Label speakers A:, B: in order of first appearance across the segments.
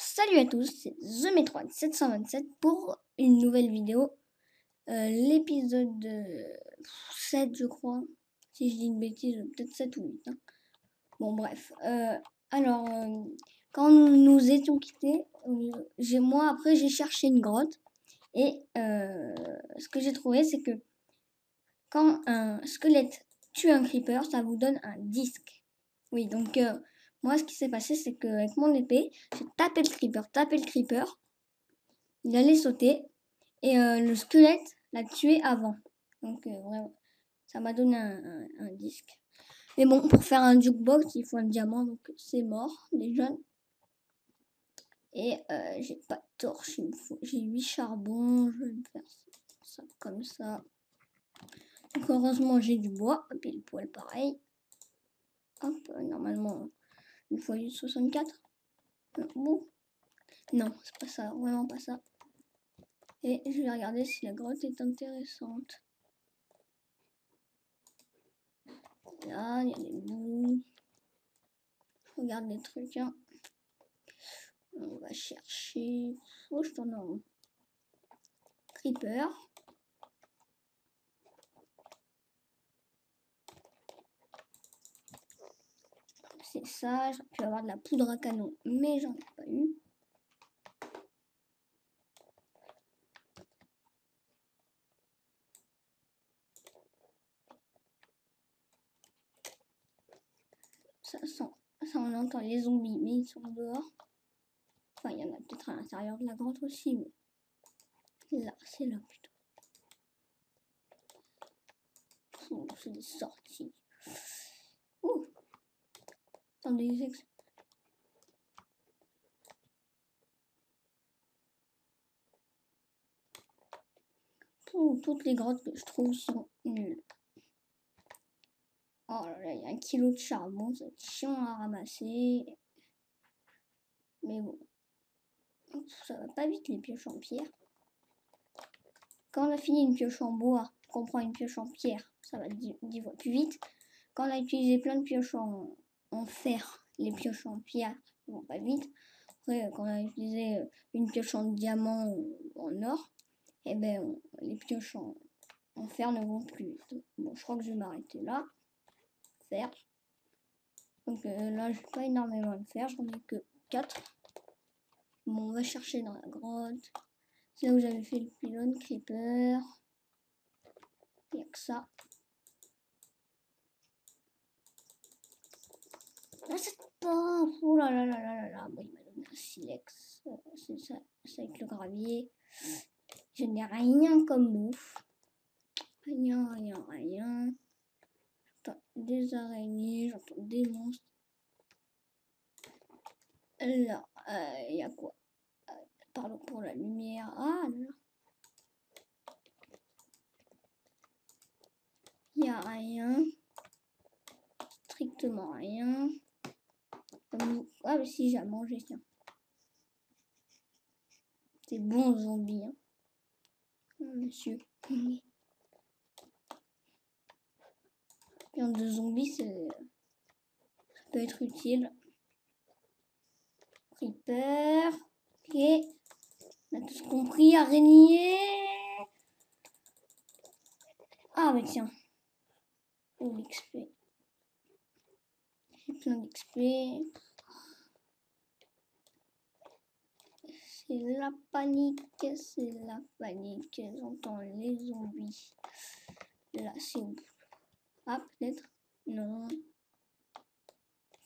A: Salut à tous, c'est TheMetroid727 pour une nouvelle vidéo. L'épisode 7 je crois. Si je dis une bêtise, peut-être 7 ou 8. Bon bref. Quand nous nous étions quittés, après j'ai cherché une grotte. Et ce que j'ai trouvé c'est que quand un squelette tue un creeper, ça vous donne un disque. Oui, donc moi ce qui s'est passé c'est qu'avec mon épée, j'ai tapé le creeper, il allait sauter et le squelette l'a tué avant. Donc vraiment, ça m'a donné un disque. Mais bon, pour faire un jukebox, il faut un diamant, donc c'est mort déjà. Et j'ai pas de torche, j'ai 8 charbons, je vais me faire ça comme ça. Donc heureusement j'ai du bois, et puis le poêle pareil. Hop, normalement, une fois 64. Bon. Non, c'est pas ça, vraiment pas ça. Et je vais regarder si la grotte est intéressante. Là, il y a des bouts. Je regarde les trucs. Hein. On va chercher. Oh, je tourne en rond. Creeper. C'est ça. J'aurais pu avoir de la poudre à canon, mais j'en ai pas eu. Ça, on entend les zombies, mais ils sont dehors. Enfin, il y en a peut-être à l'intérieur de la grotte aussi, mais là, c'est là plutôt. Oh, c'est des sorties. Oh, attendez, toutes les grottes que je trouve sont nulles. Oh là là, il y a 1 kilo de charbon, c'est chiant à ramasser. Mais bon, ça va pas vite les pioches en pierre. Quand on a fini une pioche en bois, qu'on prend une pioche en pierre, ça va 10 fois plus vite. Quand on a utilisé plein de pioches en fer, les pioches en pierre vont pas vite. Après, quand on a utilisé une pioche en diamant ou en or, et ben les pioches en fer ne vont plus vite. Bon, je crois que je vais m'arrêter là. Fer. Donc là, j'ai pas énormément de fer, j'en ai que 4. Bon, on va chercher dans la grotte. C'est là où j'avais fait le pylône creeper. Il n'y a que ça. Ah, c'est pas. Oh là là là là là là. Bon, il m'a donné un silex. C'est ça, avec le gravier. Je n'ai rien comme bouffe. Rien, rien, rien. J'entends des araignées, j'entends des monstres. Là, il y a quoi? Pardon pour la lumière. Ah là. Il n'y a rien. Strictement rien. Ah, mais si, j'ai à manger, tiens. C'est bon, zombie. Hein. Monsieur. Viande de zombie, ça peut être utile. Creeper. Ok. On a tous compris. Araignée. Ah, mais tiens. Oh, l'XP. J'ai plein d'XP. C'est la panique. C'est la panique. J'entends les zombies. Là, c'est où? Ah, peut-être. Non. De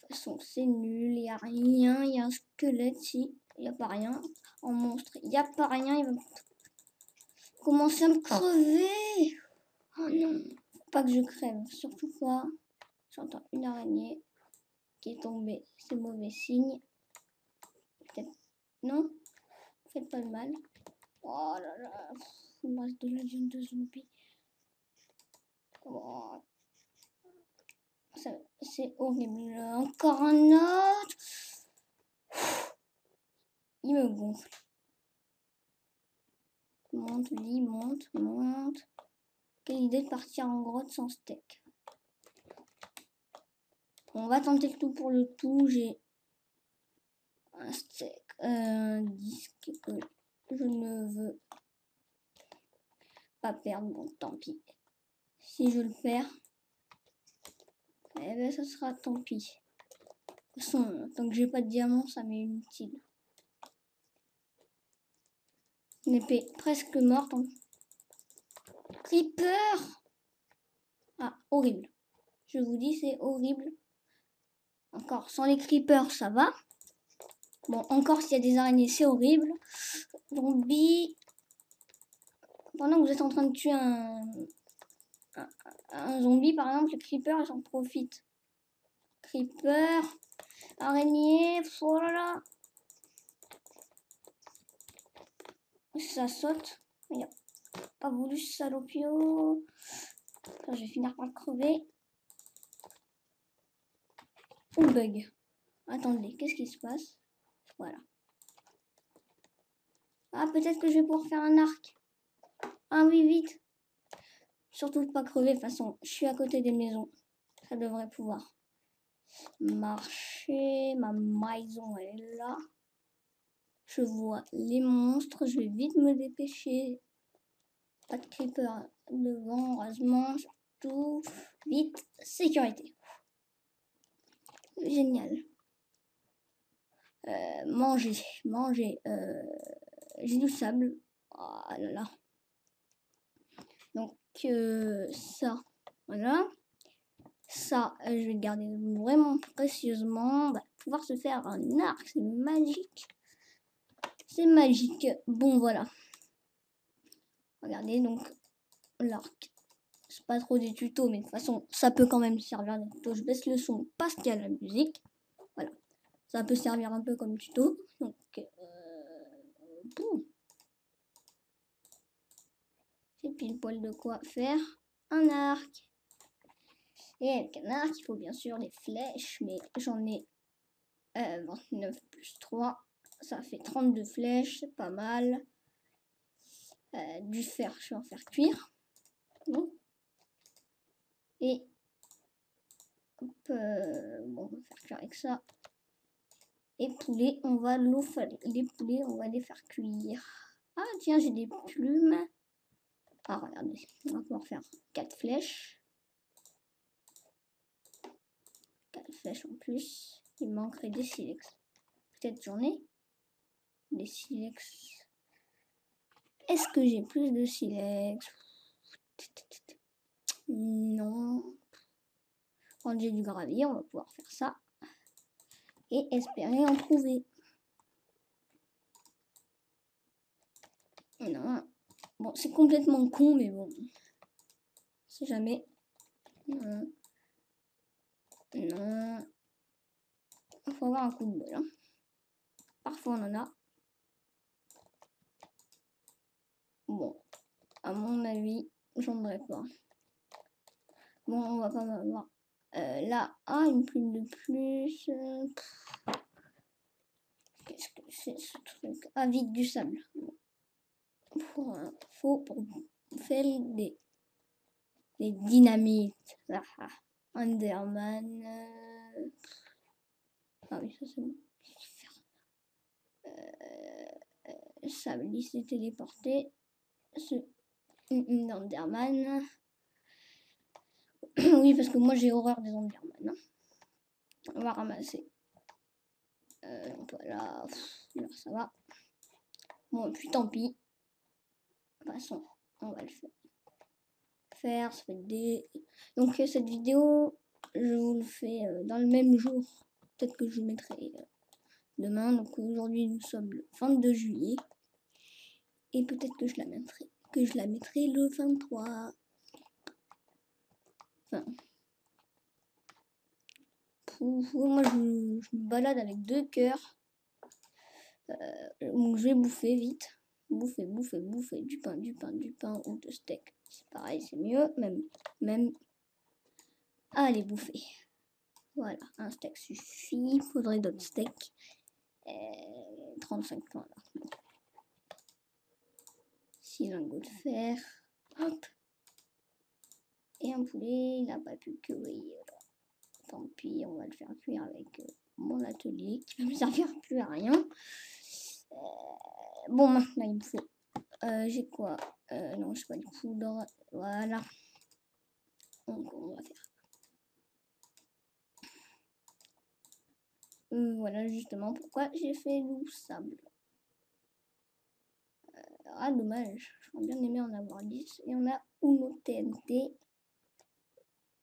A: toute façon, c'est nul. Il n'y a rien. Il y a un squelette ici. Il n'y a pas rien. En monstre, il n'y a pas rien. Il va commencer à me crever. Oh non. Faut pas que je crève. Surtout pas. J'entends une araignée qui est tombée. C'est mauvais signe. Peut-être. Non. Faites pas de mal. Oh là là. Il me reste de la viande de zombie. Oh. C'est horrible. Encore un autre. Il me gonfle. Monte, lit, monte, monte. Quelle idée de partir en grotte sans steak. On va tenter le tout pour le tout. J'ai un steak, un disque que je ne veux pas perdre, bon tant pis. Si je le perds, eh ben ça sera tant pis. De toute façon, tant que j'ai pas de diamant, ça m'est inutile. Une épée presque morte. Creeper! Ah, horrible. Je vous dis, c'est horrible. Encore, sans les creepers, ça va. Bon, encore s'il y a des araignées, c'est horrible. Zombie. Pendant que vous êtes en train de tuer un zombie, par exemple, le creeper, il s'en profite. Creeper. Araignée. Oh là là. Ça saute. Il a pas voulu, salopio. Là, je vais finir par le crever. Ou bug. Attendez, qu'est-ce qui se passe? Voilà. Ah, peut-être que je vais pouvoir faire un arc. Ah oui, vite. Surtout pas crever, de toute façon, je suis à côté des maisons. Ça devrait pouvoir marcher. Ma maison, elle est là. Je vois les monstres. Je vais vite me dépêcher. Pas de creeper devant, heureusement. Surtout, vite, sécurité. Génial. Manger. J'ai du sable. Oh là là. Donc, ça, voilà. Ça, je vais le garder vraiment précieusement. On va pouvoir se faire un arc, c'est magique. C'est magique. Bon, voilà. Regardez, donc, l'arc. C'est pas trop des tutos, mais de toute façon, ça peut quand même servir des tutos. Je baisse le son parce qu'il y a la musique. Voilà. Ça peut servir un peu comme tuto. Donc, boum. C'est pile poil de quoi faire un arc. Et avec un arc, il faut bien sûr des flèches, mais j'en ai 29 plus 3. Ça fait 32 flèches, c'est pas mal. Du fer, je vais en faire cuire. Bon. Et hop, bon, on va faire cuire avec ça. Et poulet, on va les poulets, on va les faire cuire. Ah tiens, j'ai des plumes. Ah regardez, on va pouvoir faire 4 flèches. 4 flèches en plus. Il manquerait des silex. Peut-être j'en ai. Des silex. Est-ce que j'ai plus de silex? Non. Quand j'ai du gravier, on va pouvoir faire ça. Et espérer en trouver. Non. Bon, c'est complètement con, mais bon. Si jamais. Non. Non. Il faut avoir un coup de bol. Hein. Parfois, on en a. Bon. À mon avis, j'en aurais pas. Bon, on va pas m'avoir. Là, une plume de plus. Qu'est-ce que c'est ce truc? Ah, vide du sable. Pour faire des dynamites. Enderman. Ah oui, ça c'est bon. Sable, il s'est téléporté. Enderman. Oui, parce que moi j'ai horreur des Enderman. Hein. On va ramasser. Voilà. Là, ça va. Bon, puis tant pis. De toute façon, on va le faire. Ça fait des... Donc, cette vidéo, je vous le fais dans le même jour. Peut-être que je mettrai demain. Donc, aujourd'hui, nous sommes le 22 juillet. Et peut-être que je la mettrai le 23. Enfin. Moi, je me balade avec 2 cœurs. Donc, je vais bouffer vite. Bouffer du pain ou de steak. C'est pareil, c'est mieux. Même. Allez, bouffer. Voilà, un steak suffit. Il faudrait d'autres steaks. 35 points là. Bon. 6 lingots de fer. Hop. Et un poulet, il n'a pas pu cuire. Tant pis, on va le faire cuire avec mon atelier qui va me servir plus à rien. Bon, maintenant il me faut. J'ai quoi? Non, j'ai pas de poudre. Voilà. Donc on va faire. Voilà justement pourquoi j'ai fait du sable. Ah dommage, j'aurais bien aimé en avoir 10. Et on a Uno TNT.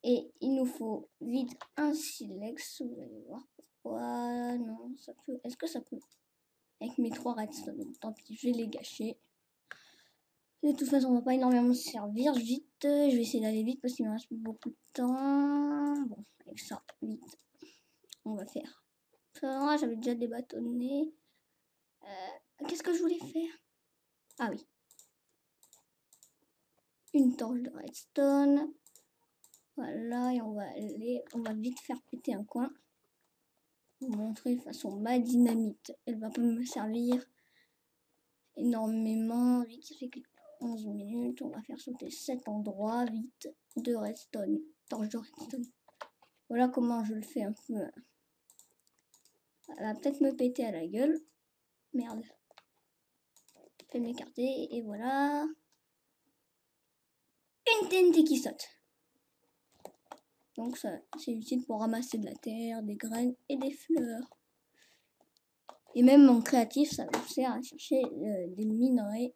A: Et il nous faut vite un silex. Vous allez voir pourquoi. Non, ça peut. Est-ce que ça peut? Avec mes 3 redstone. Donc tant pis, je vais les gâcher. De toute façon, on va pas énormément se servir. Vite, je vais essayer d'aller vite parce qu'il me reste plus beaucoup de temps. Bon, avec ça, vite. On va faire. Ça, j'avais déjà débâtonné. Qu'est-ce que je voulais faire? Ah oui. Une torche de redstone. Voilà, et on va vite faire péter un coin. Vous montrer de façon ma dynamite. Elle va pas me servir énormément. Vite, ça fait que 11 minutes. On va faire sauter cet endroit. Vite, de redstone. Torche de redstone. Voilà comment je le fais un peu. Elle va peut-être me péter à la gueule. Merde. Je vais m'écarter et voilà. Une TNT qui saute. Donc ça, c'est utile pour ramasser de la terre, des graines et des fleurs. Et même en créatif, ça me sert à chercher des minerais.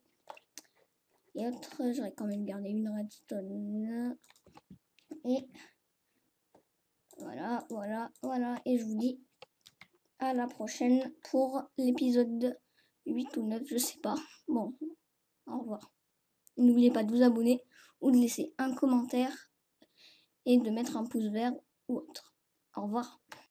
A: Et autres, j'aurais quand même gardé une redstone. Et voilà, voilà, voilà. Et je vous dis à la prochaine pour l'épisode 8 ou 9, je sais pas. Bon, au revoir. N'oubliez pas de vous abonner ou de laisser un commentaire et de mettre un pouce vert ou autre. Au revoir.